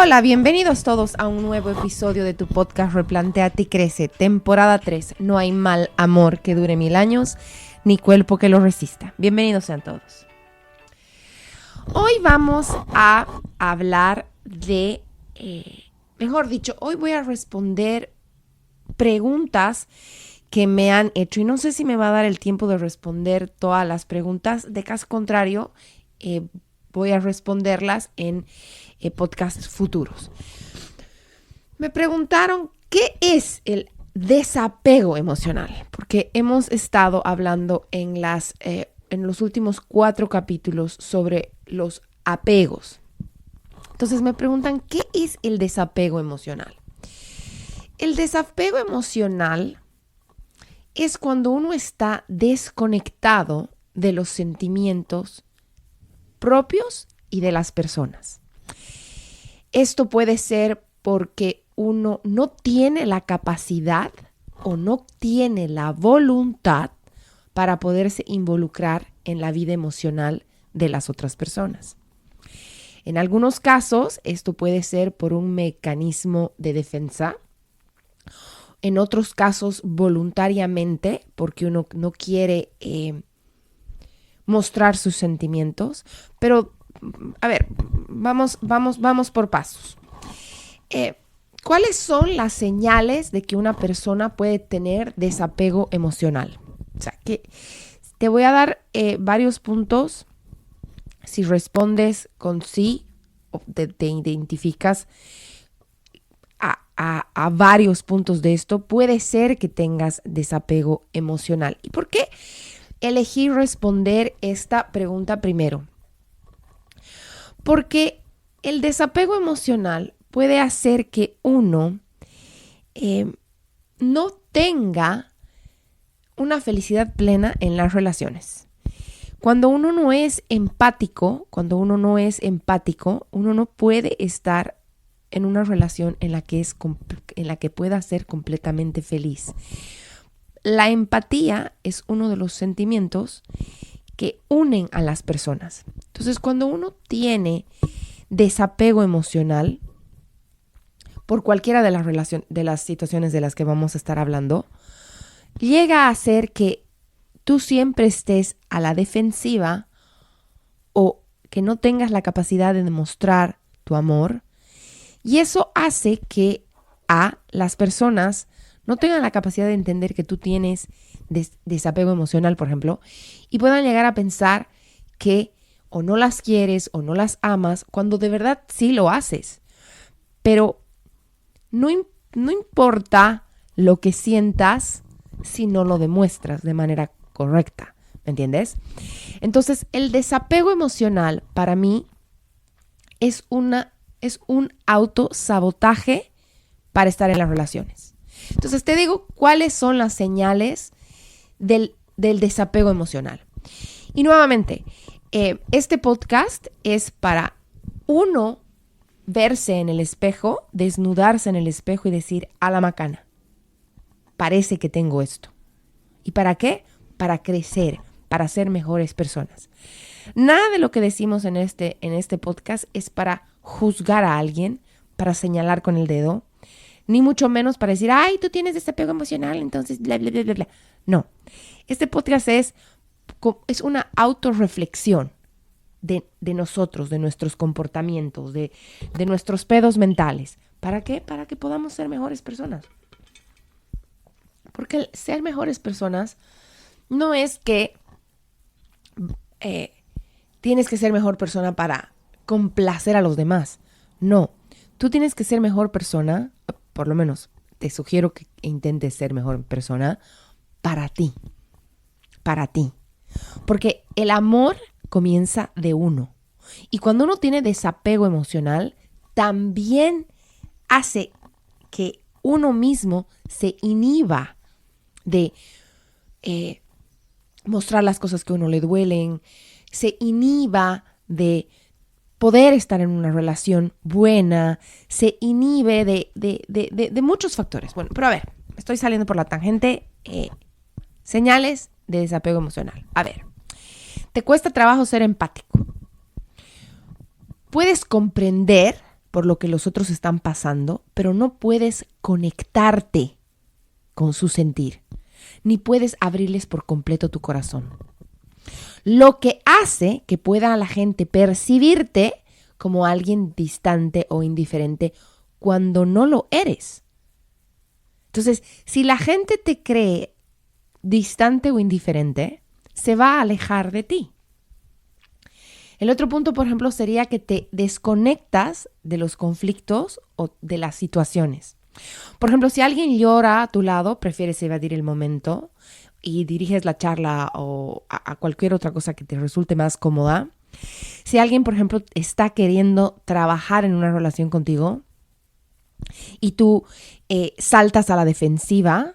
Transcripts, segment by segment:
Hola, bienvenidos todos a un nuevo episodio de tu podcast Replantéate y Crece, temporada 3. No hay mal amor que dure 1000 años, ni cuerpo que lo resista. Bienvenidos sean todos. Hoy vamos a hablar de, hoy voy a responder preguntas que me han hecho. Y no sé si me va a dar el tiempo de responder todas las preguntas. De caso contrario, voy a responderlas en podcasts futuros. Me preguntaron qué es el desapego emocional, porque hemos estado hablando en los últimos 4 capítulos sobre los apegos. Entonces me preguntan qué es el desapego emocional. El desapego emocional es cuando uno está desconectado de los sentimientos propios y de las personas. Esto puede ser porque uno no tiene la capacidad o no tiene la voluntad para poderse involucrar en la vida emocional de las otras personas. En algunos casos, esto puede ser por un mecanismo de defensa. En otros casos, voluntariamente, porque uno no quiere mostrar sus sentimientos. Pero, a ver, vamos por pasos. ¿Cuáles son las señales de que una persona puede tener desapego emocional? O sea, que te voy a dar varios puntos. Si respondes con sí, o te identificas a varios puntos de esto, puede ser que tengas desapego emocional. ¿Y por qué elegí responder esta pregunta primero? Porque el desapego emocional puede hacer que uno no tenga una felicidad plena en las relaciones. Cuando uno no es empático, uno no puede estar en una relación en la que pueda ser completamente feliz. La empatía es uno de los sentimientos que unen a las personas. Entonces, cuando uno tiene desapego emocional por cualquiera de las situaciones de las que vamos a estar hablando, llega a hacer que tú siempre estés a la defensiva o que no tengas la capacidad de demostrar tu amor. Y eso hace que las personas no tengan la capacidad de entender que tú tienes desapego emocional, por ejemplo, y puedan llegar a pensar que o no las quieres o no las amas, cuando de verdad sí lo haces. Pero no importa lo que sientas si no lo demuestras de manera correcta, ¿me entiendes? Entonces, el desapego emocional para mí es un autosabotaje para estar en las relaciones. Entonces, te digo cuáles son las señales del desapego emocional. Y nuevamente, este podcast es para uno verse en el espejo, desnudarse en el espejo y decir, a la macana, parece que tengo esto. ¿Y para qué? Para crecer, para ser mejores personas. Nada de lo que decimos en este podcast es para juzgar a alguien, para señalar con el dedo, ni mucho menos para decir, ay, tú tienes desapego emocional, entonces bla, bla, bla, bla, bla. No, este podcast es una autorreflexión de nosotros, de nuestros comportamientos, de nuestros pedos mentales. ¿Para qué? Para que podamos ser mejores personas. Porque el ser mejores personas no es que tienes que ser mejor persona para complacer a los demás. No, tú tienes que ser mejor persona, por lo menos te sugiero que intentes ser mejor persona para ti. Para ti. Porque el amor comienza de uno. Y cuando uno tiene desapego emocional, también hace que uno mismo se inhiba de mostrar las cosas que a uno le duelen, se inhiba de poder estar en una relación buena, se inhibe de muchos factores. Bueno, pero a ver, estoy saliendo por la tangente. Señales de desapego emocional. A ver, te cuesta trabajo ser empático. Puedes comprender por lo que los otros están pasando, pero no puedes conectarte con su sentir, ni puedes abrirles por completo tu corazón. Lo que hace que pueda la gente percibirte como alguien distante o indiferente cuando no lo eres. Entonces, si la gente te cree distante o indiferente, se va a alejar de ti. El otro punto, por ejemplo, sería que te desconectas de los conflictos o de las situaciones. Por ejemplo, si alguien llora a tu lado, prefieres evadir el momento y diriges la charla o a cualquier otra cosa que te resulte más cómoda. Si alguien, por ejemplo, está queriendo trabajar en una relación contigo y tú saltas a la defensiva,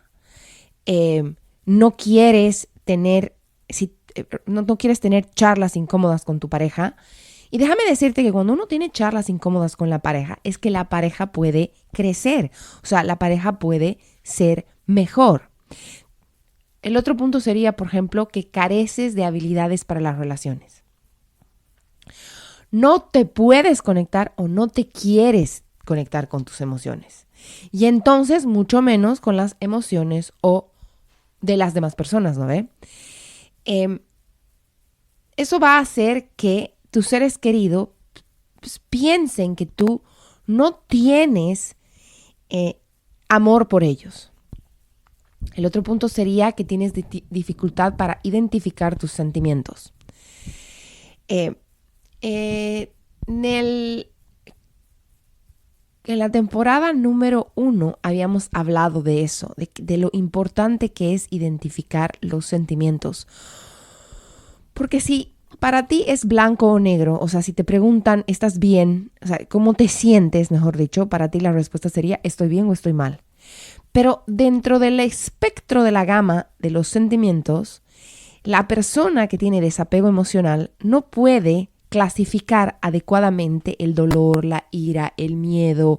no quieres tener charlas incómodas con tu pareja. Y déjame decirte que cuando uno tiene charlas incómodas con la pareja, es que la pareja puede crecer. O sea, la pareja puede ser mejor. El otro punto sería, por ejemplo, que careces de habilidades para las relaciones. No te puedes conectar o no te quieres conectar con tus emociones. Y entonces, mucho menos con las emociones o de las demás personas, ¿no ve? Eso va a hacer que tus seres queridos piensen que tú no tienes amor por ellos. El otro punto sería que tienes dificultad para identificar tus sentimientos. En la temporada número 1 habíamos hablado de eso, de lo importante que es identificar los sentimientos. Porque si para ti es blanco o negro, o sea, si te preguntan, ¿estás bien? O sea, ¿cómo te sientes, mejor dicho? Para ti la respuesta sería, ¿estoy bien o estoy mal? Pero dentro del espectro de la gama de los sentimientos, la persona que tiene desapego emocional no puede clasificar adecuadamente el dolor, la ira, el miedo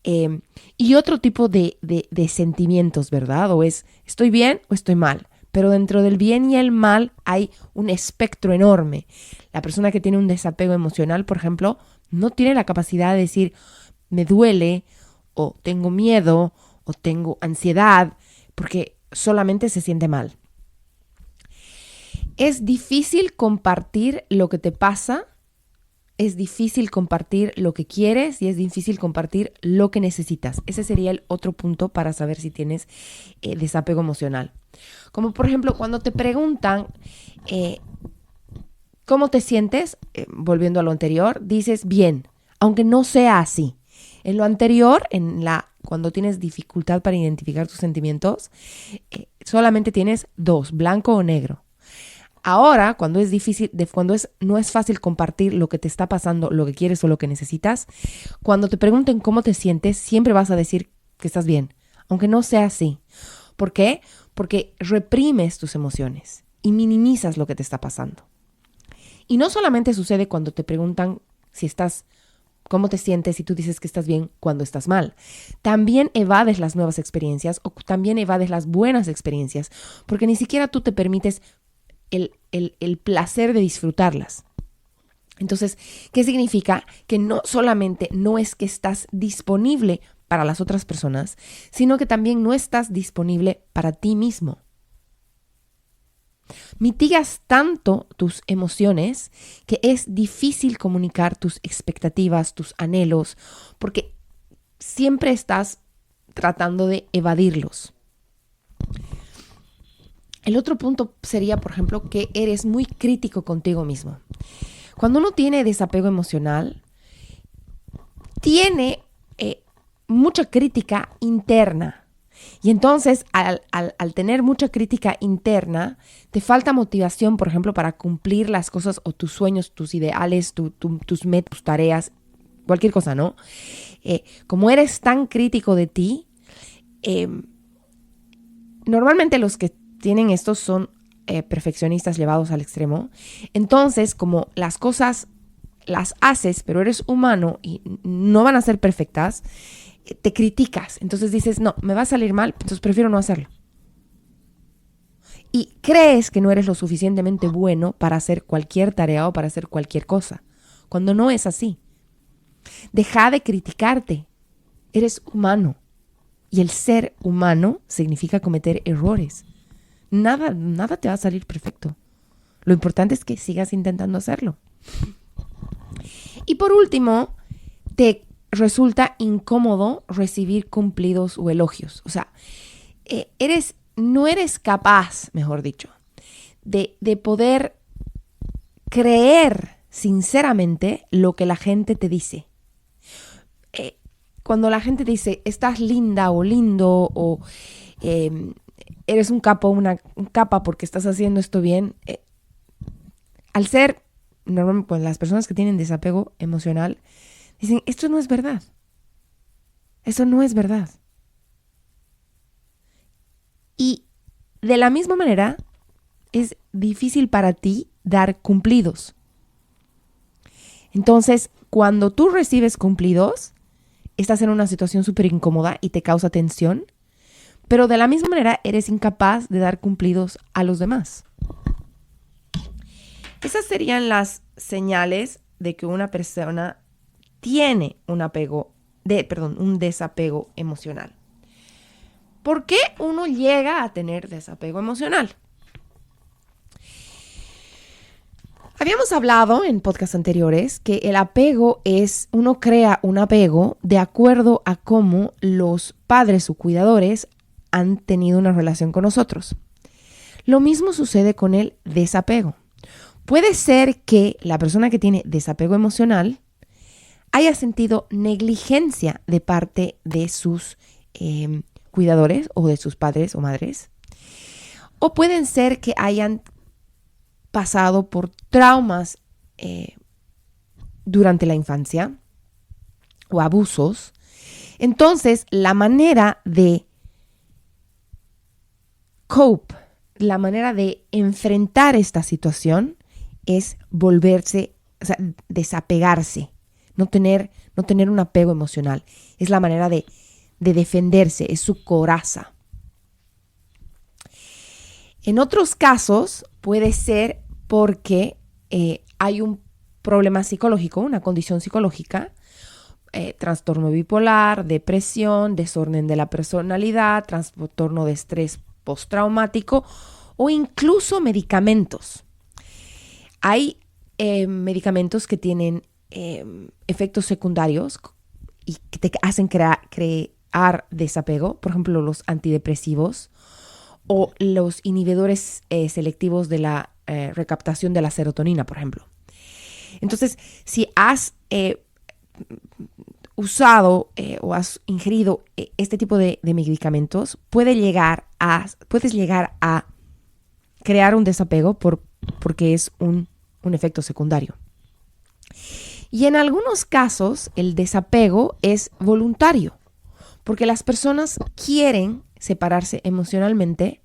y otro tipo de sentimientos, ¿verdad? O es, ¿estoy bien o estoy mal? Pero dentro del bien y el mal hay un espectro enorme. La persona que tiene un desapego emocional, por ejemplo, no tiene la capacidad de decir, me duele, o tengo miedo, o tengo ansiedad, porque solamente se siente mal. Es difícil compartir lo que te pasa, es difícil compartir lo que quieres y es difícil compartir lo que necesitas. Ese sería el otro punto para saber si tienes desapego emocional. Como por ejemplo, cuando te preguntan ¿cómo te sientes? Volviendo a lo anterior, dices bien, aunque no sea así. En lo anterior, cuando tienes dificultad para identificar tus sentimientos, solamente tienes dos, blanco o negro. Ahora, cuando es difícil, no es fácil compartir lo que te está pasando, lo que quieres o lo que necesitas, cuando te pregunten cómo te sientes, siempre vas a decir que estás bien, aunque no sea así. ¿Por qué? Porque reprimes tus emociones y minimizas lo que te está pasando. Y no solamente sucede cuando te preguntan cómo te sientes y tú dices que estás bien cuando estás mal. También evades las nuevas experiencias o también evades las buenas experiencias, porque ni siquiera tú te permites el placer de disfrutarlas. Entonces, ¿qué significa? Que no solamente no es que estás disponible para las otras personas, sino que también no estás disponible para ti mismo. Mitigas tanto tus emociones que es difícil comunicar tus expectativas, tus anhelos, porque siempre estás tratando de evadirlos. El otro punto sería, por ejemplo, que eres muy crítico contigo mismo. Cuando uno tiene desapego emocional, tiene mucha crítica interna. Y entonces, al tener mucha crítica interna, te falta motivación, por ejemplo, para cumplir las cosas o tus sueños, tus ideales, tus metas, tus tareas, cualquier cosa, ¿no? Como eres tan crítico de ti, normalmente los que tienen estos son perfeccionistas llevados al extremo. Entonces, como las cosas las haces, pero eres humano y no van a ser perfectas, te criticas. Entonces dices, no, me va a salir mal, entonces prefiero no hacerlo. Y crees que no eres lo suficientemente bueno para hacer cualquier tarea o para hacer cualquier cosa, cuando no es así. Deja de criticarte. Eres humano. Y el ser humano significa cometer errores. Nada te va a salir perfecto. Lo importante es que sigas intentando hacerlo. Y por último, te resulta incómodo recibir cumplidos o elogios. O sea, no eres capaz, mejor dicho, de poder creer sinceramente lo que la gente te dice. Cuando la gente te dice, estás linda o lindo, o eres un capo, un capa porque estás haciendo esto bien, al ser, normalmente, pues, las personas que tienen desapego emocional, dicen, esto no es verdad. Eso no es verdad. Y de la misma manera, es difícil para ti dar cumplidos. Entonces, cuando tú recibes cumplidos, estás en una situación súper incómoda y te causa tensión, pero de la misma manera eres incapaz de dar cumplidos a los demás. Esas serían las señales de que una persona tiene un desapego emocional. ¿Por qué uno llega a tener desapego emocional? Habíamos hablado en podcasts anteriores que el apego uno crea un apego de acuerdo a cómo los padres o cuidadores han tenido una relación con nosotros. Lo mismo sucede con el desapego. Puede ser que la persona que tiene desapego emocional haya sentido negligencia de parte de sus cuidadores o de sus padres o madres. O pueden ser que hayan pasado por traumas durante la infancia o abusos. Entonces, la manera de cope, la manera de enfrentar esta situación es desapegarse, no tener un apego emocional. Es la manera de defenderse, es su coraza. En otros casos puede ser porque hay un problema psicológico, una condición psicológica, trastorno bipolar, depresión, desorden de la personalidad, trastorno de estrés postraumático o incluso medicamentos. Hay medicamentos que tienen efectos secundarios y que te hacen crear desapego, por ejemplo, los antidepresivos o los inhibidores selectivos de la recaptación de la serotonina, por ejemplo. Entonces, si has usado o has ingerido este tipo de medicamentos, puedes llegar a crear un desapego porque es un efecto secundario. Y en algunos casos, el desapego es voluntario, porque las personas quieren separarse emocionalmente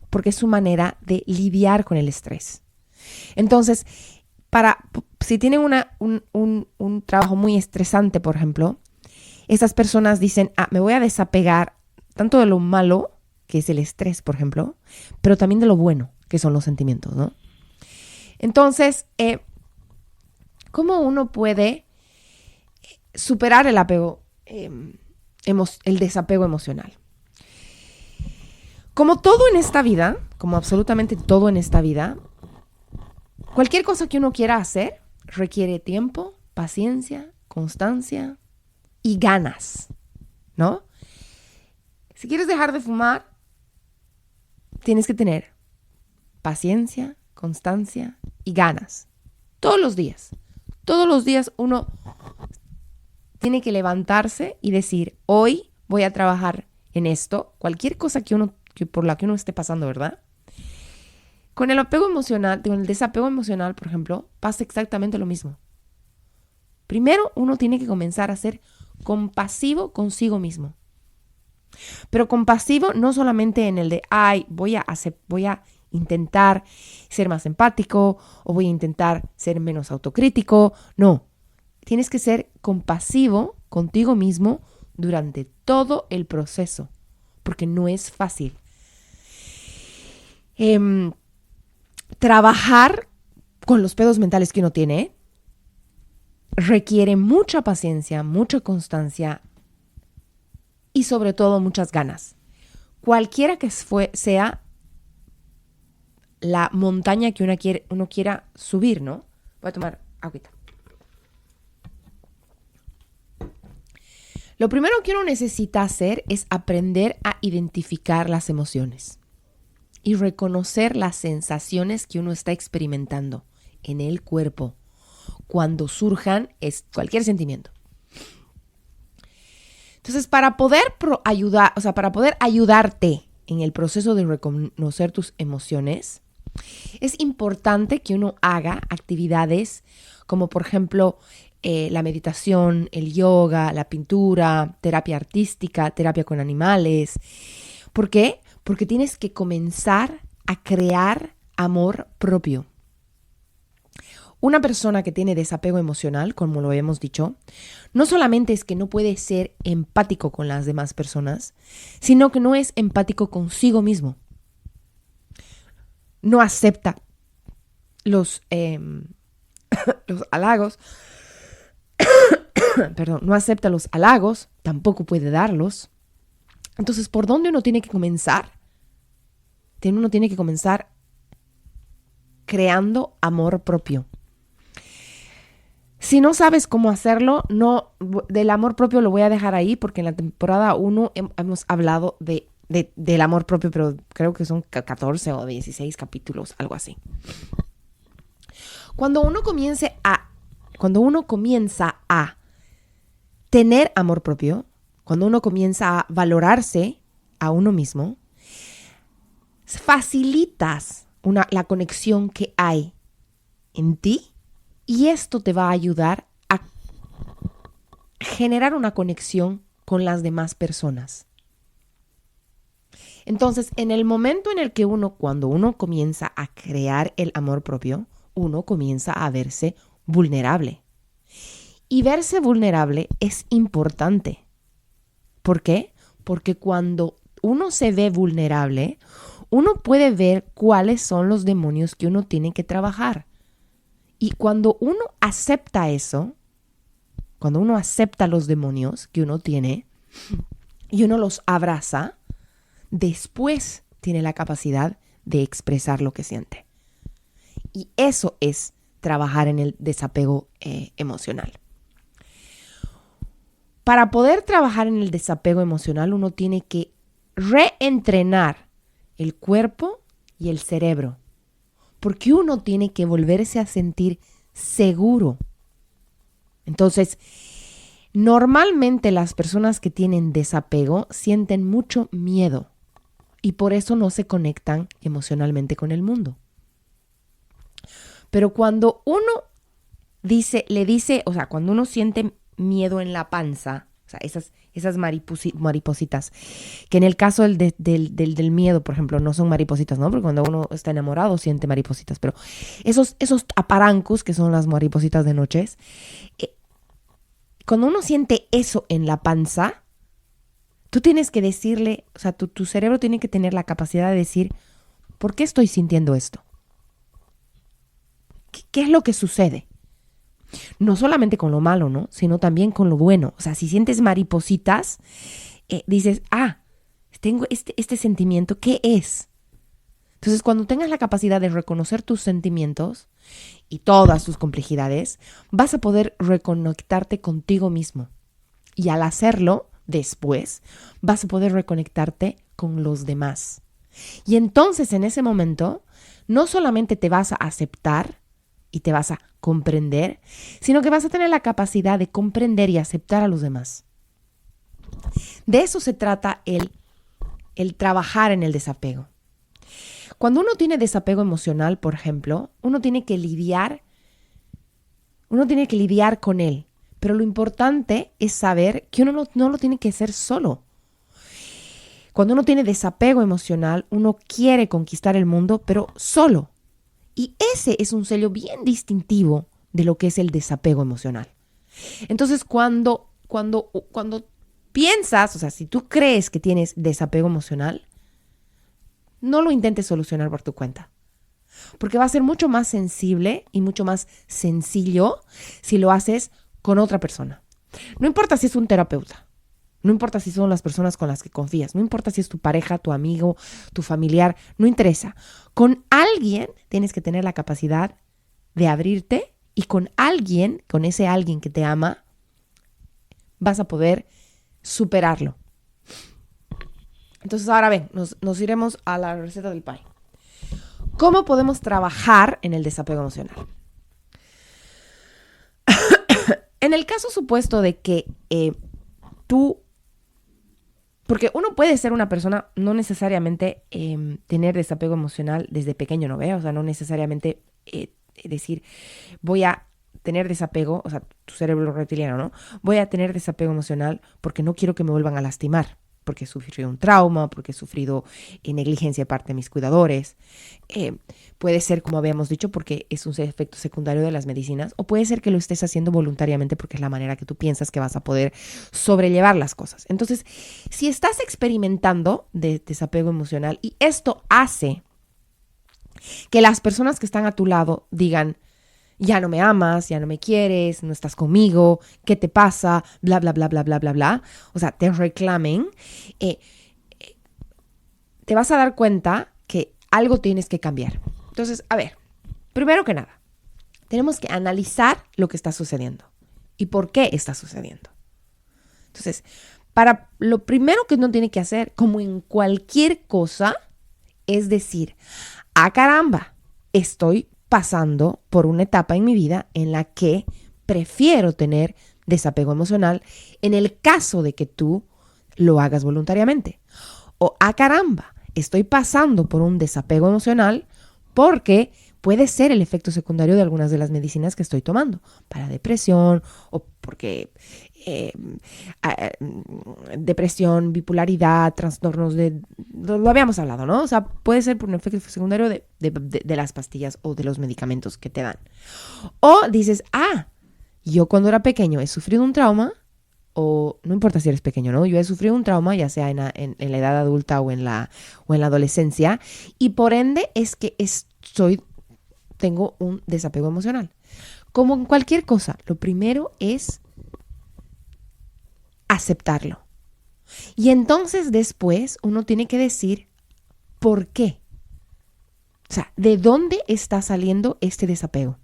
porque es su manera de lidiar con el estrés. Entonces, si tienen un trabajo muy estresante, por ejemplo, esas personas dicen, me voy a desapegar tanto de lo malo, que es el estrés, por ejemplo, pero también de lo bueno, que son los sentimientos, ¿no? Entonces, ¿cómo uno puede superar el apego, el desapego emocional? Como todo en esta vida, como absolutamente todo en esta vida, cualquier cosa que uno quiera hacer requiere tiempo, paciencia, constancia y ganas, ¿no? Si quieres dejar de fumar, tienes que tener paciencia, constancia y ganas. Todos los días. Todos los días uno tiene que levantarse y decir, hoy voy a trabajar en esto, cualquier cosa por la que uno esté pasando, ¿verdad? Con el apego emocional, con el desapego emocional, por ejemplo, pasa exactamente lo mismo. Primero, uno tiene que comenzar a ser compasivo consigo mismo. Pero compasivo no solamente en el de, voy a intentar ser más empático o voy a intentar ser menos autocrítico. No, tienes que ser compasivo contigo mismo durante todo el proceso, porque no es fácil. Trabajar con los pedos mentales que uno tiene requiere mucha paciencia, mucha constancia y sobre todo muchas ganas. Cualquiera que sea la montaña que uno quiera subir, ¿no? Voy a tomar agüita. Lo primero que uno necesita hacer es aprender a identificar las emociones y reconocer las sensaciones que uno está experimentando en el cuerpo cuando surjan cualquier sentimiento. Entonces, para poder ayudarte en el proceso de reconocer tus emociones, es importante que uno haga actividades como, por ejemplo, la meditación, el yoga, la pintura, terapia artística, terapia con animales. ¿Por qué? Porque tienes que comenzar a crear amor propio. Una persona que tiene desapego emocional, como lo hemos dicho, no solamente es que no puede ser empático con las demás personas, sino que no es empático consigo mismo. No acepta los halagos. Perdón, no acepta los halagos, tampoco puede darlos. Entonces, ¿por dónde uno tiene que comenzar? Uno tiene que comenzar creando amor propio. Si no sabes cómo hacerlo, del amor propio lo voy a dejar ahí porque en la temporada 1 hemos hablado del amor propio, pero creo que son 14 o 16 capítulos, algo así. Cuando uno comienza a tener amor propio, cuando uno comienza a valorarse a uno mismo, facilitas la conexión que hay en ti y esto te va a ayudar a generar una conexión con las demás personas. Entonces, en el momento en el que cuando uno comienza a crear el amor propio, uno comienza a verse vulnerable. Y verse vulnerable es importante. ¿Por qué? Porque cuando uno se ve vulnerable, uno puede ver cuáles son los demonios que uno tiene que trabajar. Y cuando uno acepta eso, cuando uno acepta los demonios que uno tiene y uno los abraza, después tiene la capacidad de expresar lo que siente. Y eso es trabajar en el desapego emocional. Para poder trabajar en el desapego emocional, uno tiene que reentrenar el cuerpo y el cerebro. Porque uno tiene que volverse a sentir seguro. Entonces, normalmente las personas que tienen desapego sienten mucho miedo y por eso no se conectan emocionalmente con el mundo. Pero cuando uno cuando uno siente miedo en la panza, o sea, esas maripositas, que en el caso del miedo, por ejemplo, no son maripositas, ¿no? Porque cuando uno está enamorado siente maripositas, pero esos aparancos, que son las maripositas de noches, cuando uno siente eso en la panza, tú tienes que decirle, o sea, tu cerebro tiene que tener la capacidad de decir, ¿por qué estoy sintiendo esto? ¿Qué es lo que sucede? No solamente con lo malo, ¿no? Sino también con lo bueno. O sea, si sientes maripositas, dices, tengo este sentimiento, ¿qué es? Entonces, cuando tengas la capacidad de reconocer tus sentimientos y todas sus complejidades, vas a poder reconectarte contigo mismo. Y al hacerlo, después, vas a poder reconectarte con los demás. Y entonces, en ese momento, no solamente te vas a aceptar y te vas a comprender, sino que vas a tener la capacidad de comprender y aceptar a los demás. De eso se trata el trabajar en el desapego. Cuando uno tiene desapego emocional, por ejemplo, uno tiene que lidiar con él. Pero lo importante es saber que uno no lo tiene que hacer solo. Cuando uno tiene desapego emocional, uno quiere conquistar el mundo, pero solo. Y ese es un sello bien distintivo de lo que es el desapego emocional. Entonces, cuando piensas, o sea, si tú crees que tienes desapego emocional, no lo intentes solucionar por tu cuenta. Porque va a ser mucho más sensible y mucho más sencillo si lo haces con otra persona. No importa si es un terapeuta, no importa si son las personas con las que confías, no importa si es tu pareja, tu amigo, tu familiar, no interesa. Con alguien tienes que tener la capacidad de abrirte y con alguien, con ese alguien que te ama, vas a poder superarlo. Entonces ahora ven, nos iremos a la receta del pie. ¿Cómo podemos trabajar en el desapego emocional? En el caso supuesto de que tú, porque uno puede ser una persona, no necesariamente tener desapego emocional desde pequeño, ¿no ve? O sea, no necesariamente decir, voy a tener desapego, o sea, tu cerebro reptiliano, ¿no? Voy a tener desapego emocional porque no quiero que me vuelvan a lastimar, porque he sufrido un trauma, porque he sufrido negligencia de parte de mis cuidadores. Puede ser, como habíamos dicho, porque es un efecto secundario de las medicinas, o puede ser que lo estés haciendo voluntariamente porque es la manera que tú piensas que vas a poder sobrellevar las cosas. Entonces, si estás experimentando de desapego emocional y esto hace que las personas que están a tu lado digan, ya no me amas, ya no me quieres, no estás conmigo, ¿qué te pasa? Bla, bla, bla, bla, bla, bla, bla. O sea, te reclamen. Te vas a dar cuenta que algo tienes que cambiar. Entonces, a ver, primero que nada, tenemos que analizar lo que está sucediendo y por qué está sucediendo. Entonces, para lo primero que uno tiene que hacer, como en cualquier cosa, es decir, caramba, estoy pasando por una etapa en mi vida en la que prefiero tener desapego emocional en el caso de que tú lo hagas voluntariamente. O, caramba, estoy pasando por un desapego emocional porque puede ser el efecto secundario de algunas de las medicinas que estoy tomando para depresión o porque depresión, bipolaridad, trastornos lo habíamos hablado, ¿no? O sea, puede ser por un efecto secundario de las pastillas o de los medicamentos que te dan. O dices, yo cuando era pequeño he sufrido un trauma, o no importa si eres pequeño, ¿no? Yo he sufrido un trauma, ya sea en la edad adulta o en la adolescencia, y por ende es que tengo un desapego emocional. Como en cualquier cosa, lo primero es aceptarlo. Y entonces después uno tiene que decir ¿por qué? O sea, ¿de dónde está saliendo este desapego?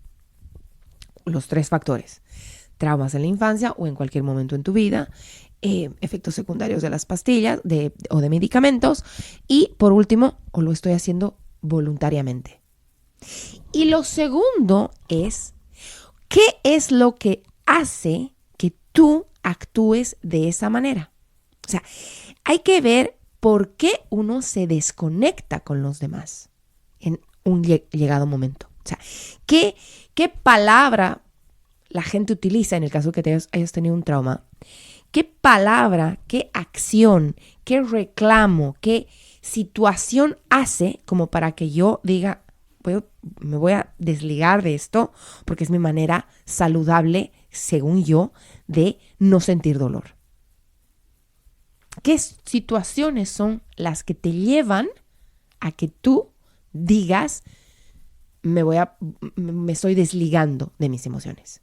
Los 3 factores. Traumas en la infancia o en cualquier momento en tu vida, efectos secundarios de las pastillas o de medicamentos y por último, o lo estoy haciendo voluntariamente. Y lo segundo es, ¿qué es lo que hace que tú actúes de esa manera? O sea, hay que ver por qué uno se desconecta con los demás en un llegado momento. O sea, ¿qué palabra la gente utiliza en el caso que hayas tenido un trauma? ¿Qué palabra, qué acción, qué reclamo, qué situación hace como para que yo diga, me voy a desligar de esto porque es mi manera saludable, según yo, de no sentir dolor? ¿Qué situaciones son las que te llevan a que tú digas, me estoy desligando de mis emociones?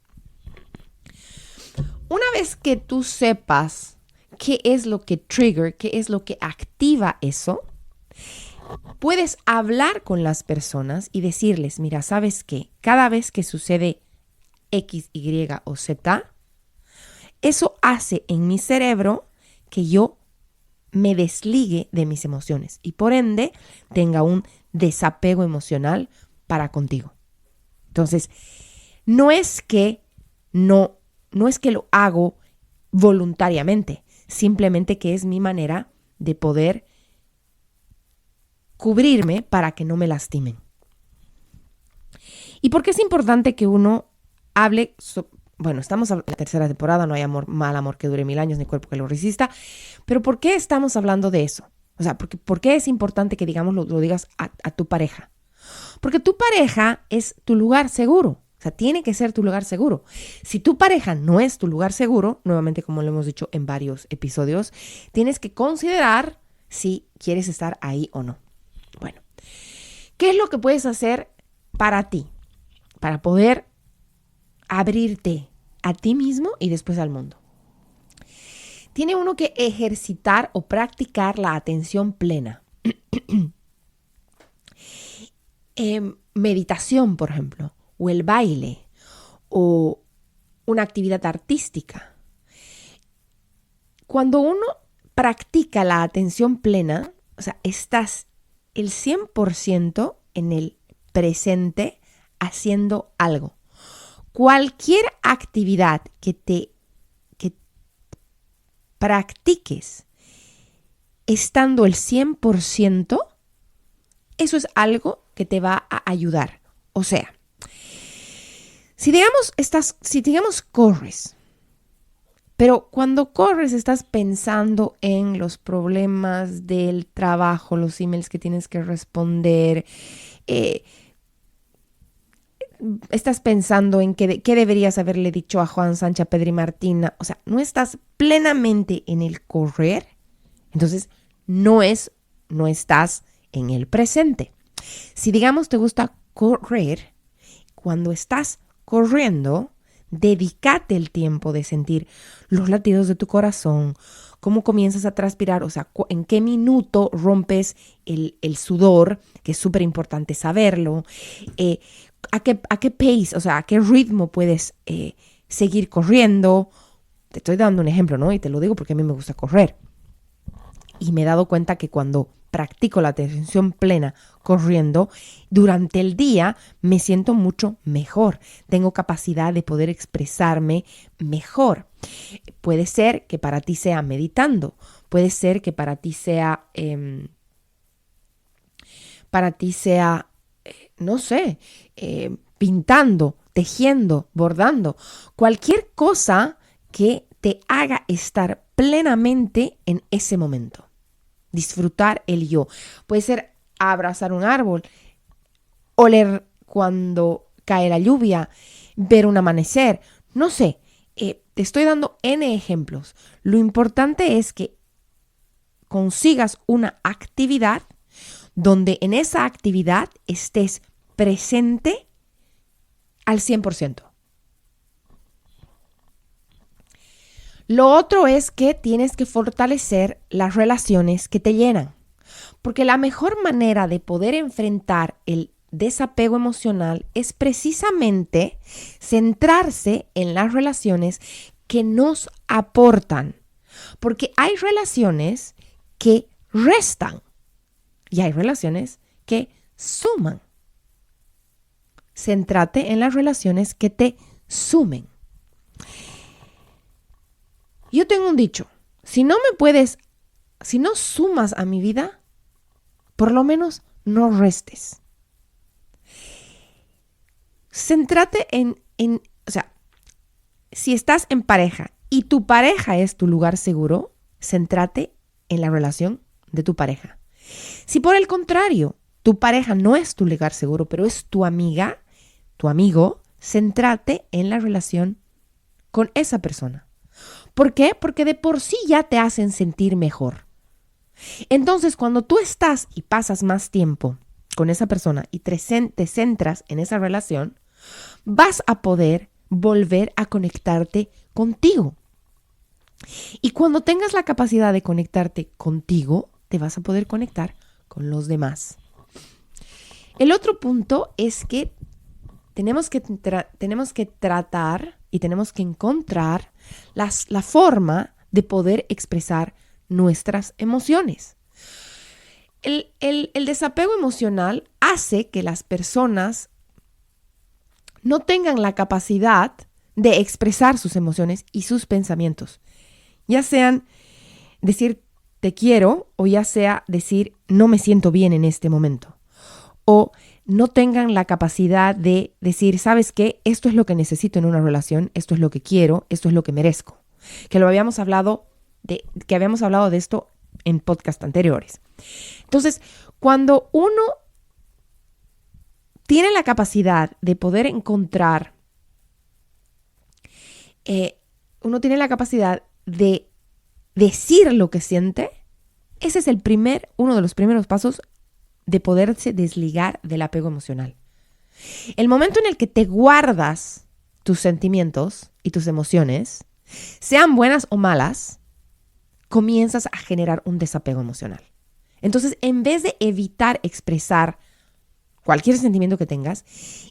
Una vez que tú sepas qué es lo que trigger, qué es lo que activa eso, puedes hablar con las personas y decirles, mira, ¿sabes qué? Cada vez que sucede X, Y o Z, eso hace en mi cerebro que yo me desligue de mis emociones y por ende tenga un desapego emocional para contigo. Entonces, no es que lo hago voluntariamente, simplemente que es mi manera de poder cubrirme para que no me lastimen. ¿Y por qué es importante que uno hable? Estamos en la 3ª temporada, no hay mal amor que dure 1000 años, ni cuerpo que lo resista. Pero ¿por qué estamos hablando de eso? O sea, ¿por qué es importante que lo digas a tu pareja? Porque tu pareja es tu lugar seguro. O sea, tiene que ser tu lugar seguro. Si tu pareja no es tu lugar seguro, nuevamente como lo hemos dicho en varios episodios, tienes que considerar si quieres estar ahí o no. Bueno, ¿qué es lo que puedes hacer para ti? Para poder abrirte a ti mismo y después al mundo. Tiene uno que ejercitar o practicar la atención plena. Meditación, por ejemplo, o el baile, o una actividad artística. Cuando uno practica la atención plena, o sea, estás el 100% en el presente haciendo algo. Cualquier actividad que practiques estando el 100%, eso es algo que te va a ayudar. O sea, si digamos corres, pero cuando corres estás pensando en los problemas del trabajo, los emails que tienes que responder, estás pensando en qué deberías haberle dicho a Juan, Sancha, Pedro y Martina. O sea, no estás plenamente en el correr, entonces no estás en el presente. Si digamos te gusta correr, cuando estás corriendo, dedícate el tiempo de sentir los latidos de tu corazón, cómo comienzas a transpirar, o sea, en qué minuto rompes el sudor, que es súper importante saberlo, a qué pace, o sea, a qué ritmo puedes seguir corriendo. Te estoy dando un ejemplo, ¿no? Y te lo digo porque a mí me gusta correr. Y me he dado cuenta que cuando practico la atención plena corriendo, durante el día me siento mucho mejor. Tengo capacidad de poder expresarme mejor. Puede ser que para ti sea meditando, puede ser que para ti sea, no sé, pintando, tejiendo, bordando, cualquier cosa que te haga estar plenamente en ese momento. Disfrutar el yo. Puede ser abrazar un árbol, oler cuando cae la lluvia, ver un amanecer. No sé, te estoy dando N ejemplos. Lo importante es que consigas una actividad donde en esa actividad estés presente al 100%. Lo otro es que tienes que fortalecer las relaciones que te llenan, porque la mejor manera de poder enfrentar el desapego emocional es precisamente centrarse en las relaciones que nos aportan, porque hay relaciones que restan y hay relaciones que suman. Céntrate en las relaciones que te sumen. Yo tengo un dicho, si no sumas a mi vida, por lo menos no restes. Céntrate o sea, si estás en pareja y tu pareja es tu lugar seguro, céntrate en la relación de tu pareja. Si por el contrario, tu pareja no es tu lugar seguro, pero es tu amiga, tu amigo, céntrate en la relación con esa persona. ¿Por qué? Porque de por sí ya te hacen sentir mejor. Entonces, cuando tú estás y pasas más tiempo con esa persona y te centras en esa relación, vas a poder volver a conectarte contigo. Y cuando tengas la capacidad de conectarte contigo, te vas a poder conectar con los demás. El otro punto es que tenemos que tratar y tenemos que encontrar la forma de poder expresar nuestras emociones. El desapego emocional hace que las personas no tengan la capacidad de expresar sus emociones y sus pensamientos, ya sean decir te quiero o ya sea decir no me siento bien en este momento, o no tengan la capacidad de decir, ¿sabes qué? Esto es lo que necesito en una relación, esto es lo que quiero, esto es lo que merezco. Que habíamos hablado de esto en podcast anteriores. Entonces, cuando uno tiene la capacidad de poder encontrar, uno tiene la capacidad de decir lo que siente, ese es uno de los primeros pasos de poderse desligar del apego emocional. El momento en el que te guardas tus sentimientos y tus emociones, sean buenas o malas, comienzas a generar un desapego emocional. Entonces, en vez de evitar expresar cualquier sentimiento que tengas,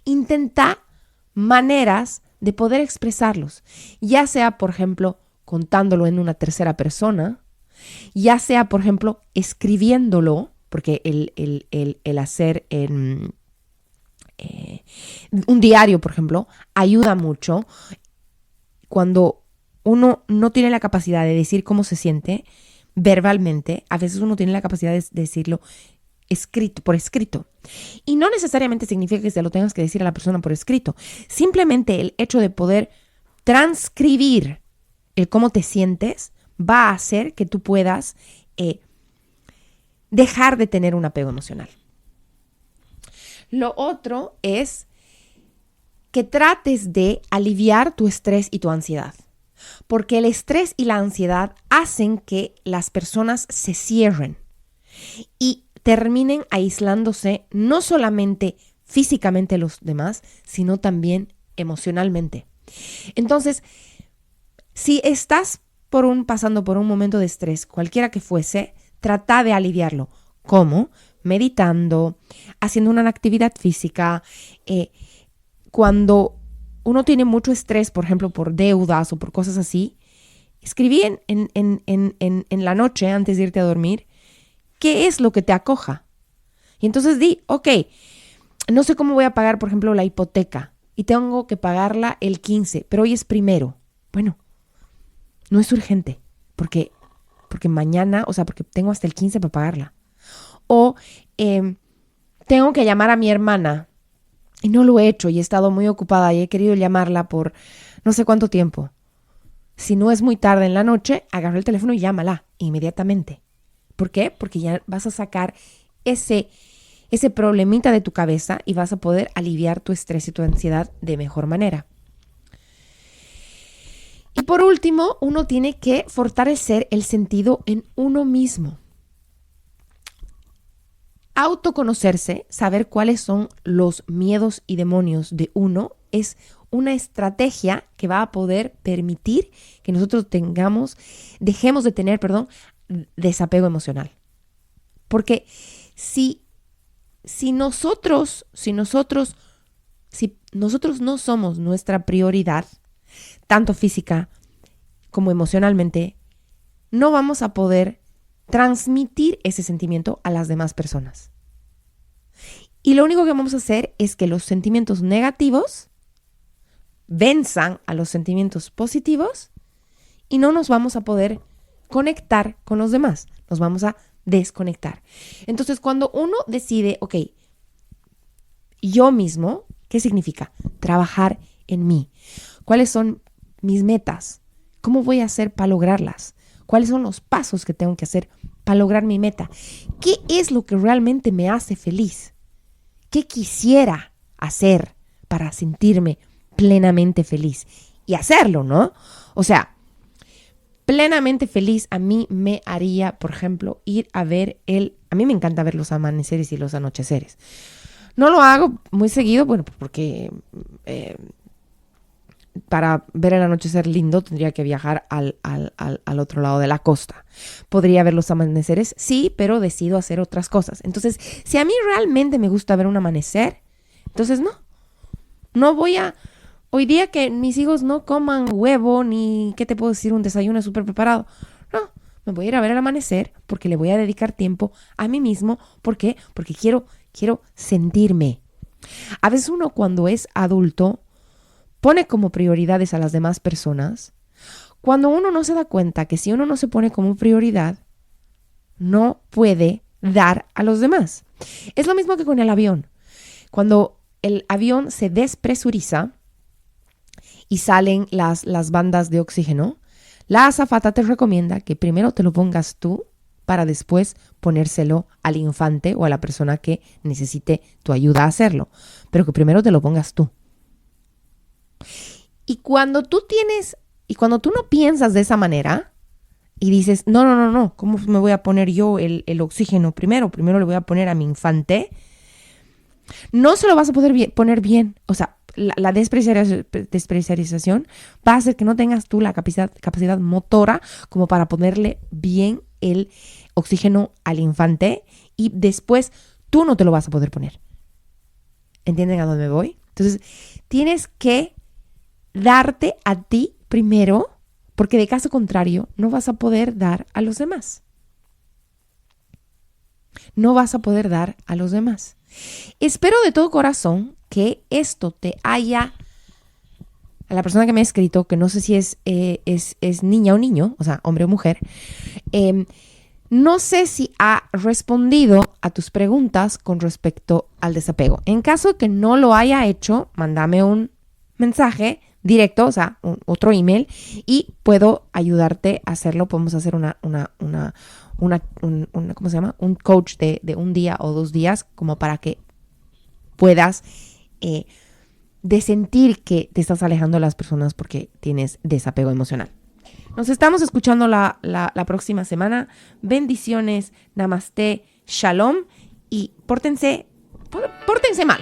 intenta maneras de poder expresarlos, ya sea, por ejemplo, contándolo en una tercera persona, ya sea, por ejemplo, escribiéndolo, porque el hacer un diario, por ejemplo, ayuda mucho. Cuando uno no tiene la capacidad de decir cómo se siente verbalmente, a veces uno tiene la capacidad de decirlo por escrito. Y no necesariamente significa que se lo tengas que decir a la persona por escrito. Simplemente el hecho de poder transcribir el cómo te sientes va a hacer que tú puedas dejar de tener un apego emocional. Lo otro es que trates de aliviar tu estrés y tu ansiedad. Porque el estrés y la ansiedad hacen que las personas se cierren y terminen aislándose no solamente físicamente los demás, sino también emocionalmente. Entonces, si estás pasando por un momento de estrés, cualquiera que fuese, trata de aliviarlo. ¿Cómo? Meditando, haciendo una actividad física. Cuando uno tiene mucho estrés, por ejemplo, por deudas o por cosas así, escribí en la noche antes de irte a dormir qué es lo que te acoja. Y entonces di, ok, no sé cómo voy a pagar, por ejemplo, la hipoteca y tengo que pagarla el 15, pero hoy es primero. Bueno, no es urgente porque mañana, porque tengo hasta el 15 para pagarla. O tengo que llamar a mi hermana y no lo he hecho y he estado muy ocupada y he querido llamarla por no sé cuánto tiempo. Si no es muy tarde en la noche, agarra el teléfono y llámala inmediatamente. ¿Por qué? Porque ya vas a sacar ese problemita de tu cabeza y vas a poder aliviar tu estrés y tu ansiedad de mejor manera. Y por último, uno tiene que fortalecer el sentido en uno mismo. Autoconocerse, saber cuáles son los miedos y demonios de uno, es una estrategia que va a poder permitir que nosotros dejemos de tener, desapego emocional. Porque si nosotros no somos nuestra prioridad, tanto física como emocionalmente, no vamos a poder transmitir ese sentimiento a las demás personas. Y lo único que vamos a hacer es que los sentimientos negativos venzan a los sentimientos positivos y no nos vamos a poder conectar con los demás. Nos vamos a desconectar. Entonces, cuando uno decide, ok, yo mismo, ¿qué significa? Trabajar en mí. ¿Cuáles son mis metas? ¿Cómo voy a hacer para lograrlas? ¿Cuáles son los pasos que tengo que hacer para lograr mi meta? ¿Qué es lo que realmente me hace feliz? ¿Qué quisiera hacer para sentirme plenamente feliz? Y hacerlo, ¿no? O sea, plenamente feliz a mí me haría, por ejemplo, ir a ver a mí me encanta ver los amaneceres y los anocheceres. No lo hago muy seguido, porque para ver el anochecer lindo tendría que viajar al otro lado de la costa. ¿Podría ver los amaneceres? Sí, pero decido hacer otras cosas. Entonces, si a mí realmente me gusta ver un amanecer, entonces no voy a... Hoy día que mis hijos no coman huevo ni, ¿qué te puedo decir? Un desayuno súper preparado. No, me voy a ir a ver el amanecer porque le voy a dedicar tiempo a mí mismo. ¿Por qué? Porque quiero sentirme. A veces uno cuando es adulto pone como prioridades a las demás personas, cuando uno no se da cuenta que si uno no se pone como prioridad, no puede dar a los demás. Es lo mismo que con el avión. Cuando el avión se despresuriza y salen las bandas de oxígeno, la azafata te recomienda que primero te lo pongas tú para después ponérselo al infante o a la persona que necesite tu ayuda a hacerlo, pero que primero te lo pongas tú. Y cuando tú no piensas de esa manera y dices, no, ¿cómo me voy a poner yo el oxígeno primero? Primero le voy a poner a mi infante. No se lo vas a poder poner bien. O sea, la despreciarización va a hacer que no tengas tú la capacidad motora como para ponerle bien el oxígeno al infante y después tú no te lo vas a poder poner. ¿Entienden a dónde me voy? Entonces, tienes que darte a ti primero, porque de caso contrario no vas a poder dar a los demás. No vas a poder dar a los demás. Espero de todo corazón que esto te haya... A la persona que me ha escrito, que no sé si es niña o niño, o sea, hombre o mujer, no sé si ha respondido a tus preguntas con respecto al desapego. En caso de que no lo haya hecho, mándame un mensaje directo, o sea, otro email, y puedo ayudarte a hacerlo. Podemos hacer ¿cómo se llama? Un coach de un día o 2 días, como para que puedas de sentir que te estás alejando de las personas porque tienes desapego emocional. Nos estamos escuchando la próxima semana. Bendiciones, namaste, shalom y pórtense mal.